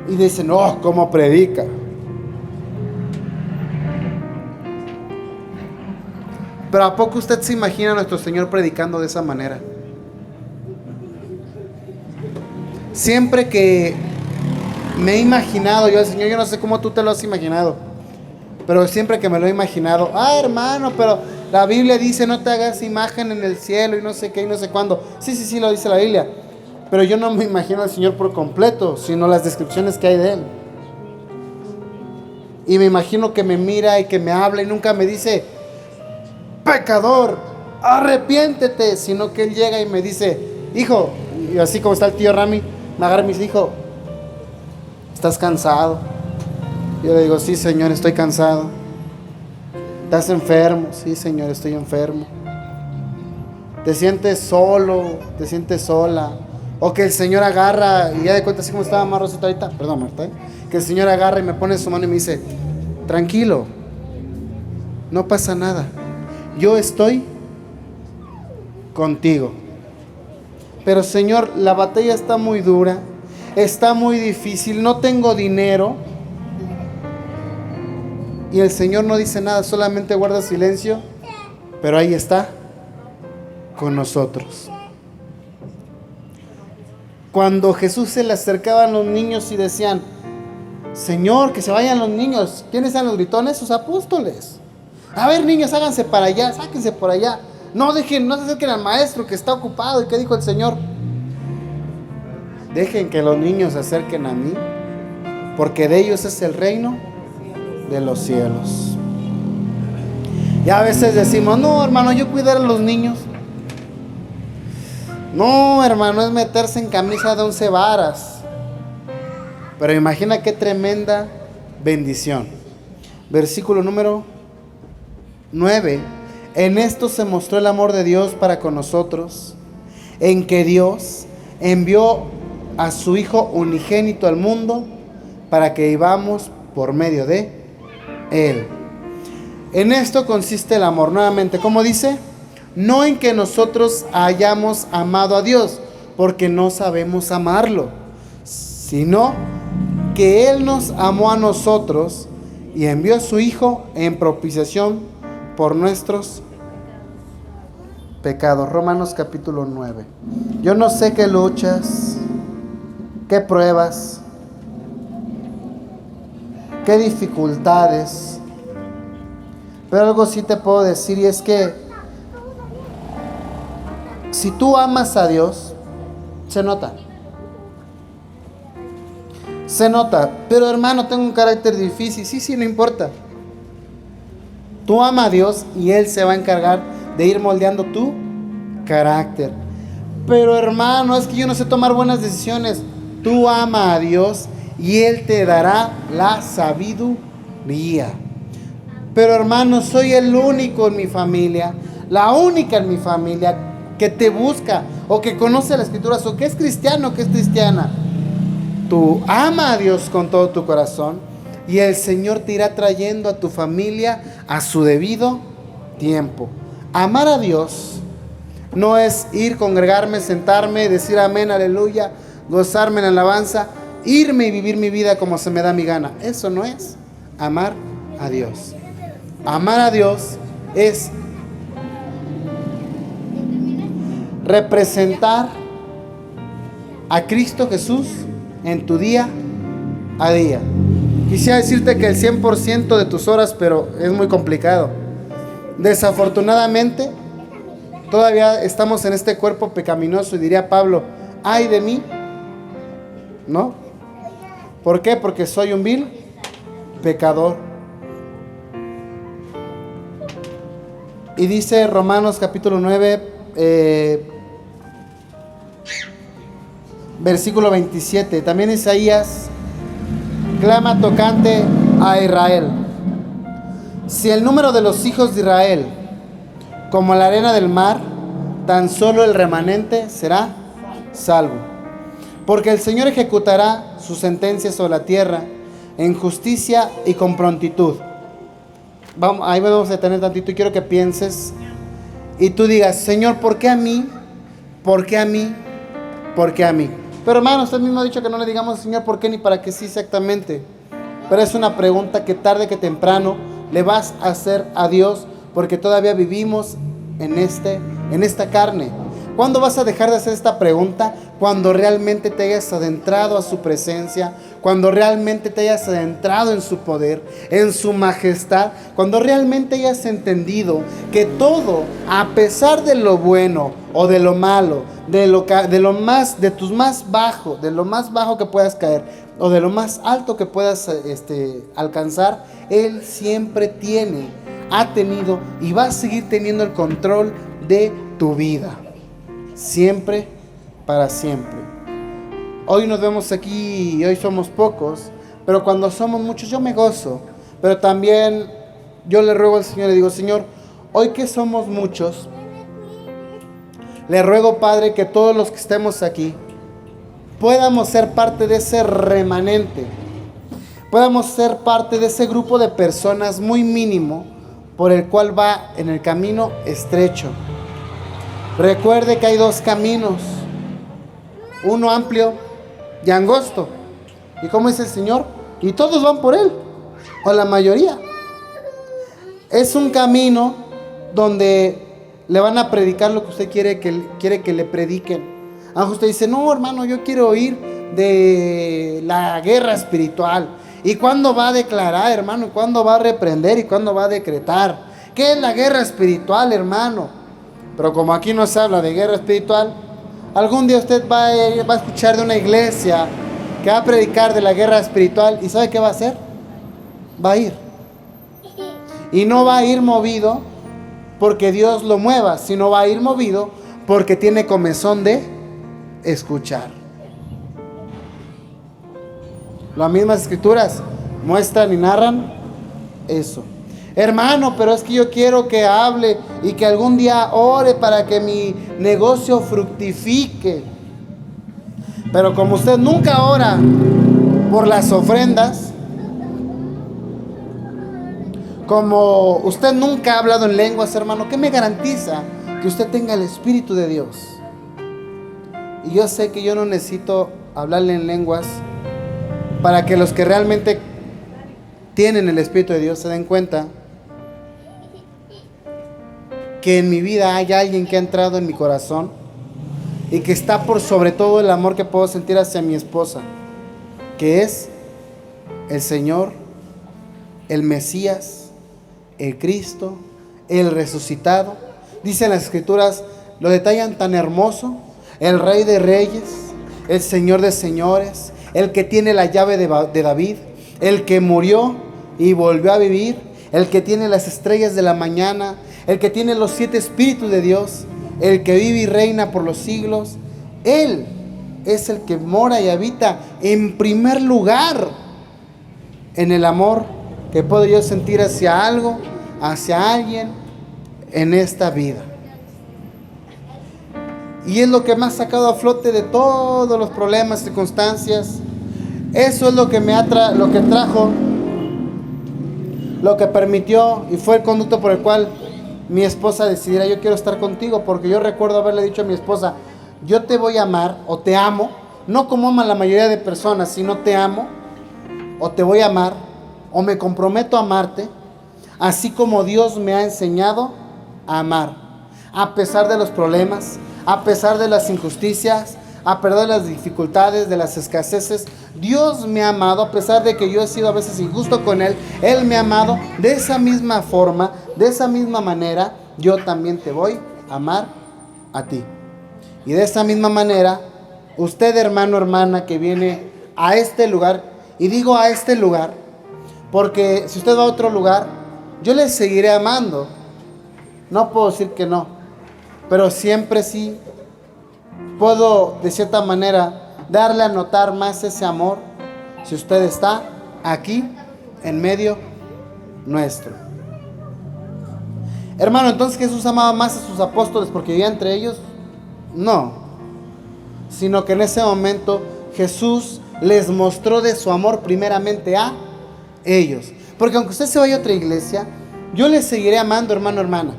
S1: Y dicen, no, ¿cómo predica? Pero ¿a poco usted se imagina a nuestro Señor predicando de esa manera? Siempre que me he imaginado yo al Señor, yo no sé cómo tú te lo has imaginado, pero siempre que me lo he imaginado, hermano, pero La Biblia dice, no te hagas imagen en el cielo y no sé qué y no sé cuándo. Sí, sí, sí, lo dice la Biblia. Pero yo no me imagino al Señor por completo, sino las descripciones que hay de Él. Y me imagino que me mira y que me habla y nunca me dice, pecador, arrepiéntete, sino que Él llega y me dice, hijo, y así como está el tío Rami, me agarra y me dice, hijo, ¿estás cansado? Yo le digo, sí, Señor, estoy cansado. ¿Estás enfermo? Sí, Señor, estoy enfermo. ¿Te sientes solo? ¿Te sientes sola? O que el Señor agarra, y ya de cuenta así como estaba más Rosita ahorita, perdón Marta, que el Señor agarra y me pone su mano y me dice, tranquilo, no pasa nada, yo estoy contigo. Pero Señor, la batalla está muy dura, está muy difícil, no tengo dinero. Y el Señor no dice nada, solamente guarda silencio, pero ahí está, con nosotros. Cuando Jesús se le acercaban los niños y decían, Señor, que se vayan los niños. ¿Quiénes eran los gritones? Sus apóstoles. A ver, niños, háganse para allá, sáquense por allá. No dejen, no se acerquen al maestro que está ocupado. ¿Y qué dijo el Señor? Dejen que los niños se acerquen a mí, porque de ellos es el reino de los cielos. Y a veces decimos, no, hermano, yo cuidar a los niños. No, hermano, es meterse en camisa de 11 varas. Pero imagina qué tremenda bendición. Versículo número 9. En esto se mostró el amor de Dios para con nosotros, en que Dios envió a su Hijo unigénito al mundo para que vivamos por medio de Él. En esto consiste el amor. Nuevamente, ¿cómo dice? No en que nosotros hayamos amado a Dios, porque no sabemos amarlo, sino que Él nos amó a nosotros y envió a su Hijo en propiciación por nuestros pecados. Romanos capítulo 9. Yo no sé qué luchas, qué pruebas, qué dificultades, pero algo sí te puedo decir, y es que si tú amas a Dios, se nota. Se nota. Pero hermano, tengo un carácter difícil. Sí, no importa. Tú ama a Dios y Él se va a encargar de ir moldeando tu carácter. Pero hermano, es que yo no sé tomar buenas decisiones. Tú ama a Dios y Él te dará la sabiduría. Pero hermano, soy el único en mi familia, la única en mi familia que te busca o que conoce las escrituras o que es cristiano o que es cristiana. Tú ama a Dios con todo tu corazón y el Señor te irá trayendo a tu familia a su debido tiempo. Amar a Dios no es ir, congregarme, sentarme, decir amén, aleluya, gozarme en alabanza, irme y vivir mi vida como se me da mi gana. Eso no es amar a Dios. Amar a Dios es representar a Cristo Jesús en tu día a día. Quisiera decirte que el 100% de tus horas, pero es muy complicado. Desafortunadamente, todavía estamos en este cuerpo pecaminoso y diría Pablo, ay de mí, ¿no? ¿Por qué? Porque soy un vil pecador. Y dice Romanos capítulo 9, versículo 27. También Isaías clama tocante a Israel. Si el número de los hijos de Israel como la arena del mar, tan solo el remanente será salvo. Porque el Señor ejecutará su sentencia sobre la tierra en justicia y con prontitud. Ahí vamos a detener tantito y quiero que pienses y tú digas, Señor, ¿por qué a mí? ¿Por qué a mí? ¿Por qué a mí? Pero hermano, usted mismo ha dicho que no le digamos Señor por qué ni para qué sí exactamente. Pero es una pregunta que tarde que temprano le vas a hacer a Dios, porque todavía vivimos en esta carne. ¿Cuándo vas a dejar de hacer esta pregunta? Cuando realmente te hayas adentrado a su presencia, cuando realmente te hayas adentrado en su poder, en su majestad, cuando realmente hayas entendido que todo, a pesar de lo bueno o de lo malo, de lo más bajo que puedas caer o de lo más alto que puedas alcanzar, Él siempre ha tenido y va a seguir teniendo el control de tu vida, siempre, para siempre. Hoy nos vemos aquí y hoy somos pocos, pero cuando somos muchos yo me gozo. Pero también yo le ruego al Señor, le digo: Señor, hoy que somos muchos, le ruego, Padre, que todos los que estemos aquí podamos ser parte de ese remanente, podamos ser parte de ese grupo de personas muy mínimo por el cual va en el camino estrecho. Recuerde que hay dos caminos, uno amplio y angosto. ¿Y cómo dice el Señor? Y todos van por él, o la mayoría. Es un camino donde le van a predicar lo que usted quiere que le prediquen. Aunque usted dice: no, hermano, yo quiero oír de la guerra espiritual. ¿Y cuándo va a declarar, hermano? ¿Cuándo va a reprender? ¿Y cuándo va a decretar? ¿Qué es la guerra espiritual, hermano? Pero como aquí no se habla de guerra espiritual, algún día usted va a escuchar de una iglesia que va a predicar de la guerra espiritual. ¿Y sabe qué va a hacer? Va a ir. Y no va a ir movido porque Dios lo mueva, sino va a ir movido porque tiene comezón de escuchar. Las mismas escrituras muestran y narran eso. Hermano, pero es que yo quiero que hable y que algún día ore para que mi negocio fructifique. Pero como usted nunca ora por las ofrendas, como usted nunca ha hablado en lenguas, hermano, ¿qué me garantiza que usted tenga el Espíritu de Dios? Y yo sé que yo no necesito hablarle en lenguas para que los que realmente tienen el Espíritu de Dios se den cuenta que en mi vida hay alguien que ha entrado en mi corazón y que está por sobre todo el amor que puedo sentir hacia mi esposa, que es el Señor, el Mesías, el Cristo, el resucitado. Dicen las Escrituras, lo detallan tan hermoso: el Rey de Reyes, el Señor de Señores, el que tiene la llave de David, el que murió y volvió a vivir, el que tiene las estrellas de la mañana, el que tiene los 7 espíritus de Dios, el que vive y reina por los siglos. Él es el que mora y habita en primer lugar en el amor que puedo yo sentir hacia algo, hacia alguien en esta vida. Y es lo que me ha sacado a flote de todos los problemas, circunstancias. Eso es lo que lo que trajo, lo que permitió y fue el conducto por el cual mi esposa decidiera: yo quiero estar contigo. Porque yo recuerdo haberle dicho a mi esposa: yo te voy a amar o te amo, no como ama la mayoría de personas, sino te amo o te voy a amar o me comprometo a amarte, así como Dios me ha enseñado a amar, a pesar de los problemas, a pesar de las injusticias, a pesar de las dificultades, de las escaseces. Dios me ha amado, a pesar de que yo he sido a veces injusto con Él. Él me ha amado de esa misma forma, de esa misma manera. Yo también te voy a amar a ti. Y de esa misma manera, usted, hermano, hermana, que viene a este lugar, y digo a este lugar porque si usted va a otro lugar, yo le seguiré amando. No puedo decir que no, pero siempre sí puedo, de cierta manera, darle a notar más ese amor si usted está aquí en medio nuestro. Hermano, entonces Jesús amaba más a sus apóstoles porque vivía entre ellos. No, sino que en ese momento Jesús les mostró de su amor primeramente a ellos. Porque aunque usted se vaya a otra iglesia, yo le seguiré amando, hermano, hermana.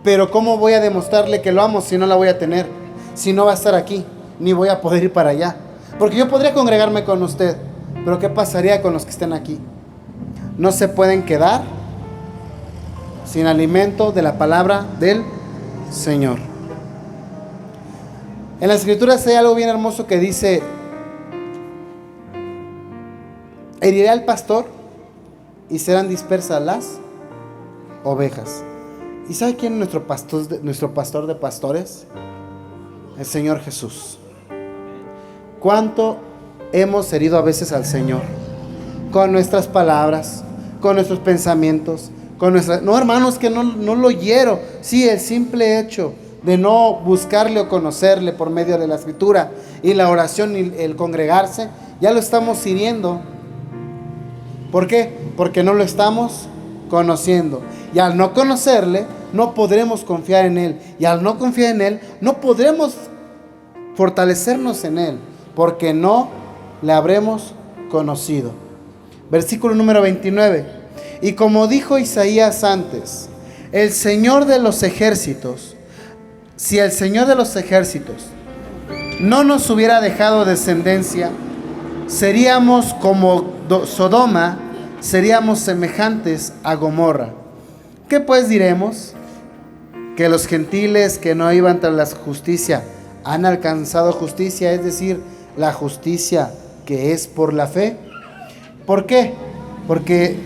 S1: Pero ¿cómo voy a demostrarle que lo amo si no la voy a tener? Si no va a estar aquí, ni voy a poder ir para allá. Porque yo podría congregarme con usted, pero ¿qué pasaría con los que estén aquí? No se pueden quedar sin alimento de la palabra del Señor. En las Escrituras hay algo bien hermoso que dice: Heriré al pastor y serán dispersas las ovejas. ¿Y sabe quién es nuestro pastor de pastores? El Señor Jesús. ¿Cuánto hemos herido a veces al Señor? Con nuestras palabras, con nuestros pensamientos, con nuestras... No, hermanos, que no lo hiero. Sí, el simple hecho de no buscarle o conocerle por medio de la escritura y la oración y el congregarse, ya lo estamos hiriendo. ¿Por qué? Porque no lo estamos conociendo. Y al no conocerle, no podremos confiar en Él. Y al no confiar en Él, no podremos fortalecernos en Él, porque no le habremos conocido. Versículo número 29. Y como dijo Isaías antes, el Señor de los ejércitos, si el Señor de los ejércitos no nos hubiera dejado descendencia, seríamos como Sodoma, seríamos semejantes a Gomorra. ¿Qué pues diremos? Que los gentiles que no iban tras la justicia han alcanzado justicia, es decir, la justicia que es por la fe. ¿Por qué? Porque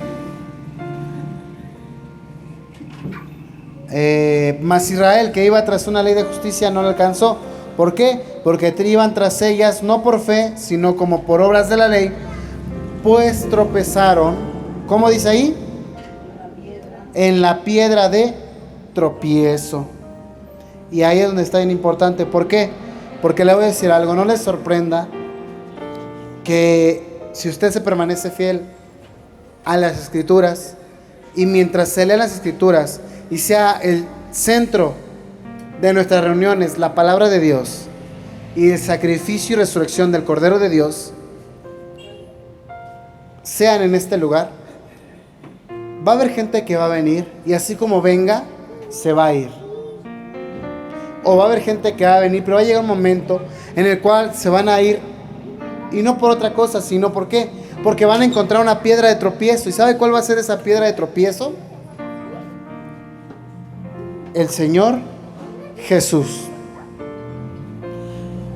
S1: mas Israel, que iba tras una ley de justicia, no la alcanzó. ¿Por qué? Porque iban tras ellas no por fe, sino como por obras de la ley, pues tropezaron. ¿Cómo dice ahí? En la piedra de tropiezo. Y ahí es donde está bien importante. ¿Por qué? Porque le voy a decir algo. No les sorprenda que si usted se permanece fiel a las escrituras, y mientras se lee las escrituras y sea el centro de nuestras reuniones la palabra de Dios y el sacrificio y resurrección del Cordero de Dios sean en este lugar, va a haber gente que va a venir y así como venga, se va a ir. O va a haber gente que va a venir, pero va a llegar un momento en el cual se van a ir, y no por otra cosa, sino ¿por qué? Porque van a encontrar una piedra de tropiezo. ¿Y sabe cuál va a ser esa piedra de tropiezo? El Señor Jesús.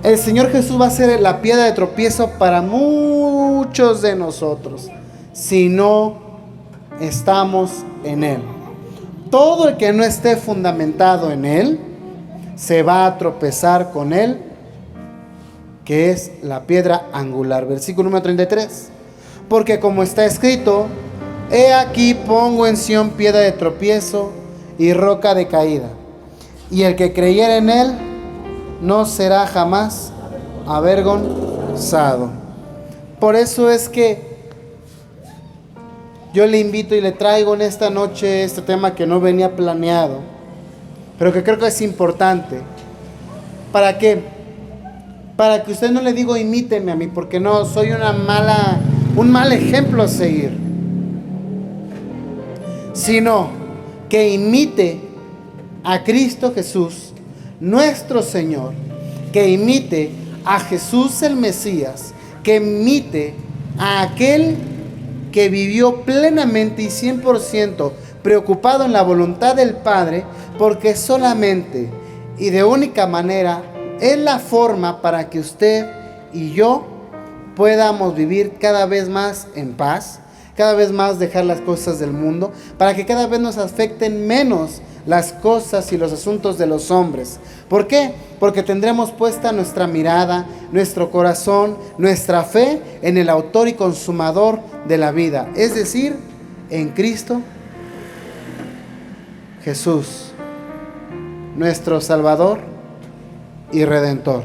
S1: El Señor Jesús va a ser la piedra de tropiezo para muchos de nosotros si no estamos en Él. Todo el que no esté fundamentado en Él se va a tropezar con Él, que es la piedra angular. Versículo número 33. Porque como está escrito, he aquí pongo en Sión piedra de tropiezo y roca de caída, y el que creyere en Él no será jamás avergonzado. Por eso es que yo le invito y le traigo en esta noche este tema que no venía planeado, pero que creo que es importante. ¿Para qué? Para que usted no le digo imíteme a mí, porque no, soy un mal ejemplo a seguir, sino que imite a Cristo Jesús, nuestro Señor, que imite a Jesús el Mesías, que imite a aquel que vivió plenamente y 100% preocupado en la voluntad del Padre, porque solamente y de única manera es la forma para que usted y yo podamos vivir cada vez más en paz, cada vez más dejar las cosas del mundo, para que cada vez nos afecten menos las cosas y los asuntos de los hombres. ¿Por qué? Porque tendremos puesta nuestra mirada, nuestro corazón, nuestra fe en el autor y consumador de la vida, es decir, en Cristo Jesús, nuestro Salvador y Redentor.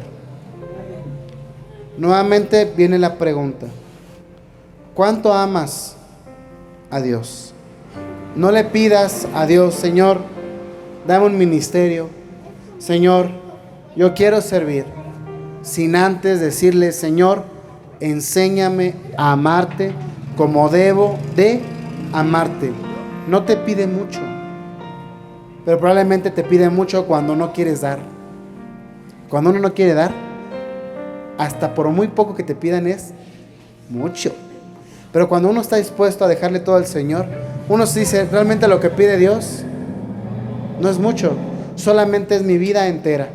S1: Nuevamente viene la pregunta: ¿cuánto amas a Dios? No le pidas a Dios: Señor, dame un ministerio, Señor, yo quiero servir, sin antes decirle: Señor, enséñame a amarte como debo de amarte. No te pide mucho, pero probablemente te pide mucho cuando no quieres dar. Cuando uno no quiere dar, hasta por muy poco que te pidan es mucho. Pero cuando uno está dispuesto a dejarle todo al Señor, uno se dice: realmente lo que pide Dios no es mucho, solamente es mi vida entera.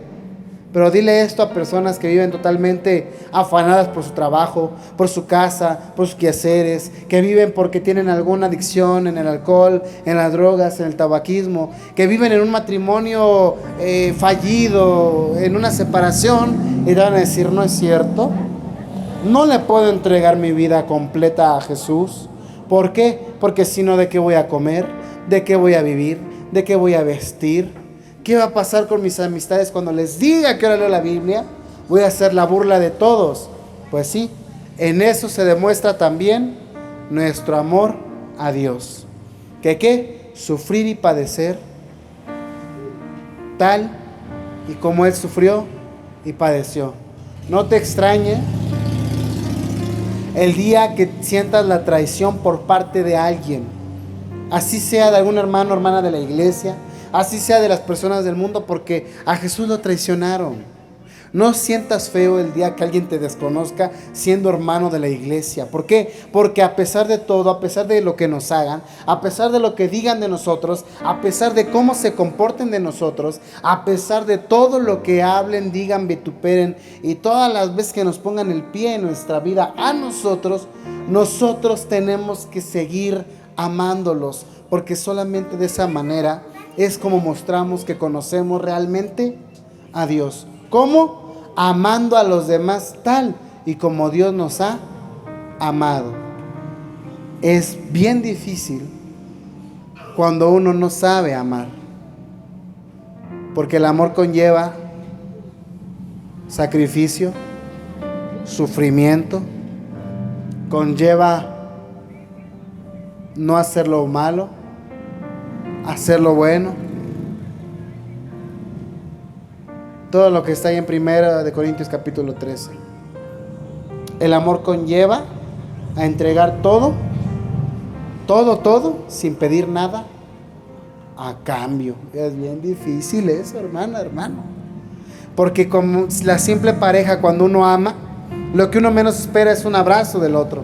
S1: Pero dile esto a personas que viven totalmente afanadas por su trabajo, por su casa, por sus quehaceres, que viven porque tienen alguna adicción en el alcohol, en las drogas, en el tabaquismo, que viven en un matrimonio fallido, en una separación, y te van a decir, no es cierto, no le puedo entregar mi vida completa a Jesús. ¿Por qué? Porque si no, ¿de qué voy a comer? ¿De qué voy a vivir? ¿De qué voy a vestir? ¿Qué va a pasar con mis amistades cuando les diga que ahora leo la Biblia? Voy a hacer la burla de todos. Pues sí, en eso se demuestra también nuestro amor a Dios. ¿Que qué? Sufrir y padecer tal y como Él sufrió y padeció. No te extrañe el día que sientas la traición por parte de alguien, así sea de algún hermano o hermana de la iglesia, así sea de las personas del mundo, porque a Jesús lo traicionaron. No sientas feo el día que alguien te desconozca siendo hermano de la iglesia. ¿Por qué? Porque a pesar de todo, a pesar de lo que nos hagan, a pesar de lo que digan de nosotros, a pesar de cómo se comporten de nosotros, a pesar de todo lo que hablen, digan, vituperen, y todas las veces que nos pongan el pie en nuestra vida a nosotros, nosotros tenemos que seguir amándolos, porque solamente de esa manera es como mostramos que conocemos realmente a Dios. ¿Cómo? Amando a los demás tal y como Dios nos ha amado. Es bien difícil cuando uno no sabe amar, porque el amor conlleva sacrificio, sufrimiento, conlleva no hacer lo malo, hacer lo bueno. Todo lo que está ahí en 1 Corintios capítulo 13. El amor conlleva a entregar todo, sin pedir nada a cambio. Es bien difícil eso, hermano. Porque como la simple pareja, cuando uno ama, lo que uno menos espera es un abrazo del otro.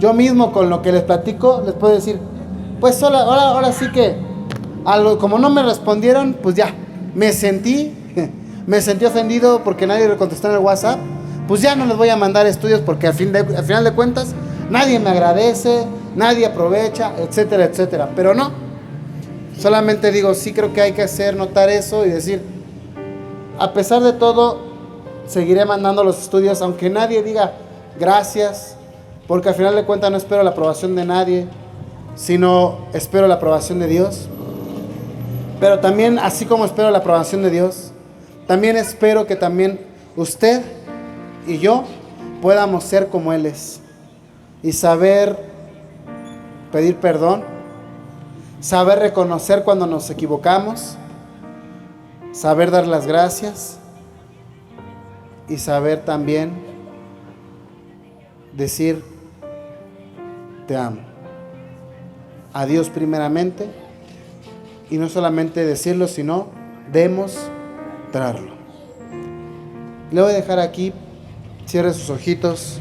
S1: Yo mismo, con lo que les platico, les puedo decir, pues ahora sí que, como no me respondieron, pues ya, me sentí ofendido porque nadie le contestó en el WhatsApp. Pues ya no les voy a mandar estudios, porque al final de cuentas nadie me agradece, nadie aprovecha, etcétera, etcétera. Pero no, solamente digo, sí creo que hay que hacer notar eso y decir, a pesar de todo, seguiré mandando los estudios, aunque nadie diga gracias, porque al final de cuentas no espero la aprobación de nadie, sino espero la aprobación de Dios. Pero también, así como espero la aprobación de Dios, también espero que también usted y yo podamos ser como Él es y saber pedir perdón, saber reconocer cuando nos equivocamos, saber dar las gracias y saber también decir te amo. A Dios primeramente, y no solamente decirlo, sino demostrarlo. Le voy a dejar aquí, cierre sus ojitos,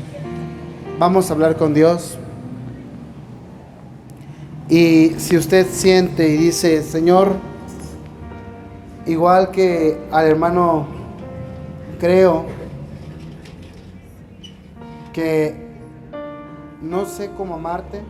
S1: vamos a hablar con Dios. Y si usted siente y dice, Señor, igual que al hermano, creo que no sé cómo amarte,